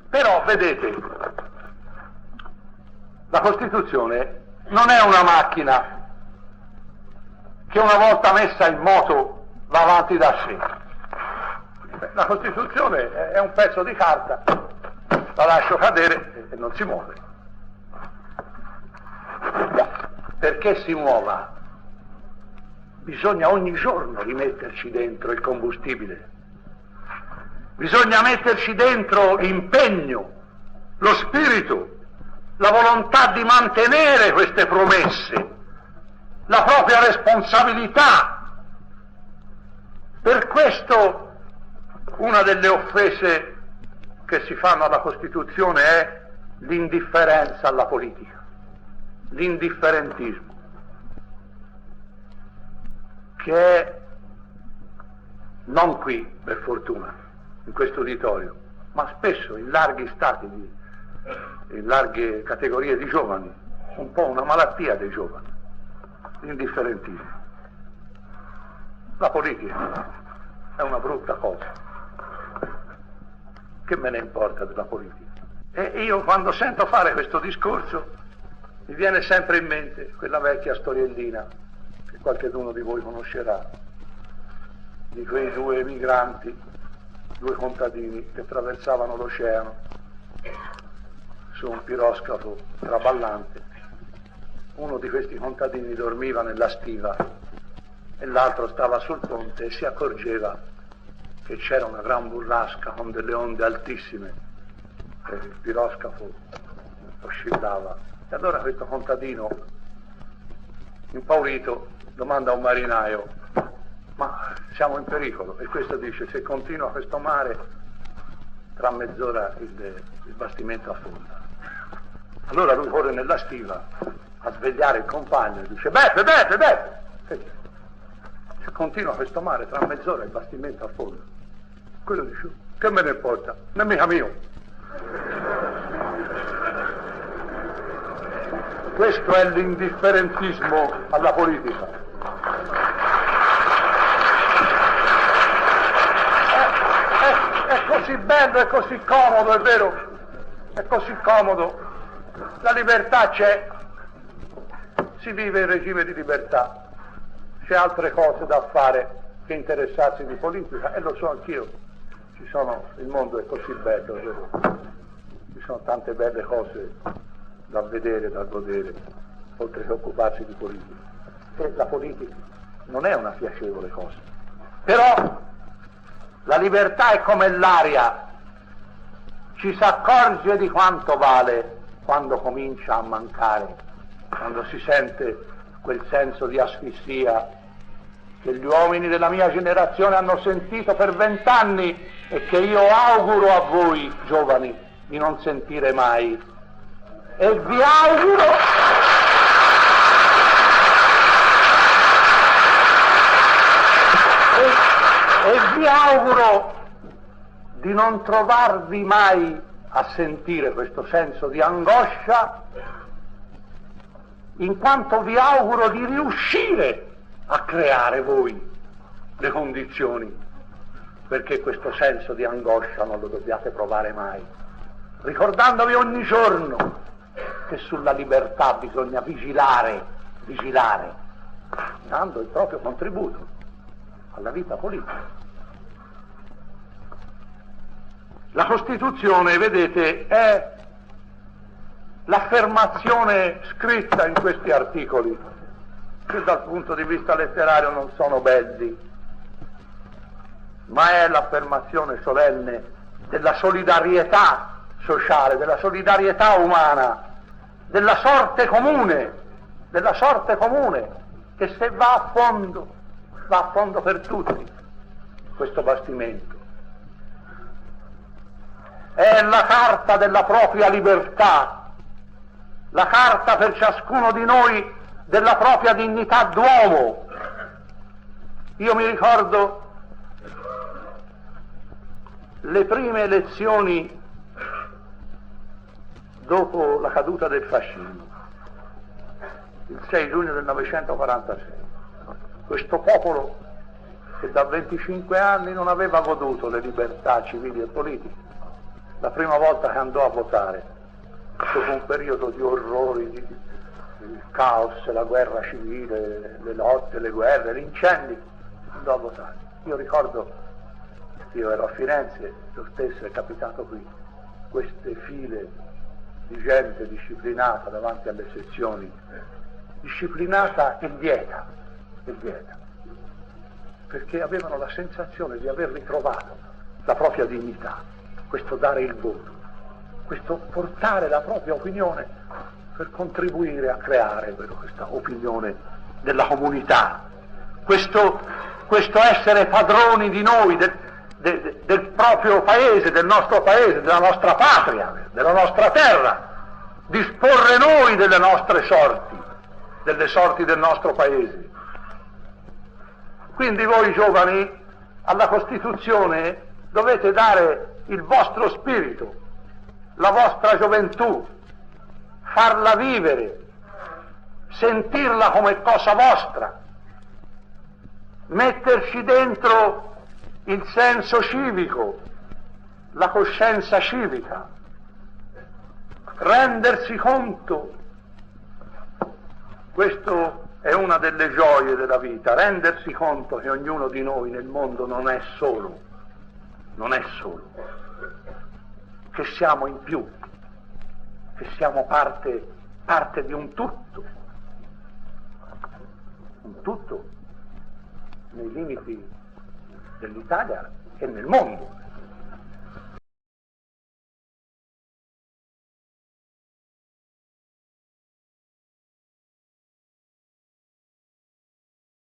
Però, vedete, la Costituzione non è una macchina che una volta messa in moto va avanti da sé. La Costituzione è un pezzo di carta, la lascio cadere e non si muove. Perché si muova? Bisogna ogni giorno rimetterci dentro il combustibile, bisogna metterci dentro l'impegno, lo spirito, la volontà di mantenere queste promesse, la propria responsabilità. Per questo una delle offese che si fanno alla Costituzione è l'indifferenza alla politica, l'indifferentismo, che è non qui, per fortuna, in questo uditorio, ma spesso in larghi stati, in larghe categorie di giovani, un po' una malattia dei giovani, l'indifferentismo. La politica è una brutta cosa, che me ne importa della politica? E io quando sento fare questo discorso mi viene sempre in mente quella vecchia storiellina che qualcuno di voi conoscerà, di quei due migranti, due contadini che attraversavano l'oceano su un piroscafo traballante. Uno di questi contadini dormiva nella stiva e l'altro stava sul ponte e si accorgeva che c'era una gran burrasca con delle onde altissime e il piroscafo oscillava. E allora questo contadino, impaurito, domanda a un marinaio: ma siamo in pericolo? E questo dice: se continua questo mare, tra mezz'ora il bastimento affonda. Allora lui corre nella stiva a svegliare il compagno e dice: Beppe! Se continua questo mare, tra mezz'ora il bastimento affonda. Quello dice: che me ne importa? Non è mica mio. Questo è l'indifferentismo alla politica. È così bello, è così comodo, è vero? È così comodo. La libertà c'è, si vive in regime di libertà, c'è altre cose da fare che interessarsi di politica, e lo so anch'io. Il mondo è così bello, è vero? Ci sono tante belle cose da vedere, da godere, oltre che occuparsi di politica. E la politica non è una piacevole cosa. Però la libertà è come l'aria, ci si accorge di quanto vale quando comincia a mancare, quando si sente quel senso di asfissia che gli uomini della mia generazione hanno sentito per 20 anni e che io auguro a voi giovani di non sentire mai. E vi auguro di non trovarvi mai a sentire questo senso di angoscia, in quanto vi auguro di riuscire a creare voi le condizioni perché questo senso di angoscia non lo dobbiate provare mai, ricordandovi ogni giorno che sulla libertà bisogna vigilare, dando il proprio contributo alla vita politica. La Costituzione, vedete, è l'affermazione scritta in questi articoli, che dal punto di vista letterario non sono belli, ma è l'affermazione solenne della solidarietà sociale, della solidarietà umana, della sorte comune, che se va a fondo per tutti questo bastimento. È la carta della propria libertà, la carta per ciascuno di noi della propria dignità d'uomo. Io mi ricordo le prime elezioni dopo la caduta del fascismo, il 6 giugno del 1946. Questo popolo che da 25 anni non aveva goduto le libertà civili e politiche, la prima volta che andò a votare, dopo un periodo di orrori, di caos, la guerra civile, le lotte, le guerre, gli incendi, andò a votare. Io ricordo, io ero a Firenze, lo stesso è capitato qui, queste file di gente disciplinata davanti alle sezioni, disciplinata e lieta, perché avevano la sensazione di aver ritrovato la propria dignità, questo dare il voto, questo portare la propria opinione per contribuire a creare questa opinione della comunità, questo essere padroni di noi, del proprio paese, del nostro paese, della nostra patria, della nostra terra, disporre noi delle nostre sorti, delle sorti del nostro paese. Quindi voi giovani alla Costituzione dovete dare il vostro spirito, la vostra gioventù, farla vivere, sentirla come cosa vostra, metterci dentro il senso civico, la coscienza civica, rendersi conto, questo è una delle gioie della vita, rendersi conto che ognuno di noi nel mondo non è solo, che siamo in più, che siamo parte di un tutto nei limiti dell'Italia e nel mondo.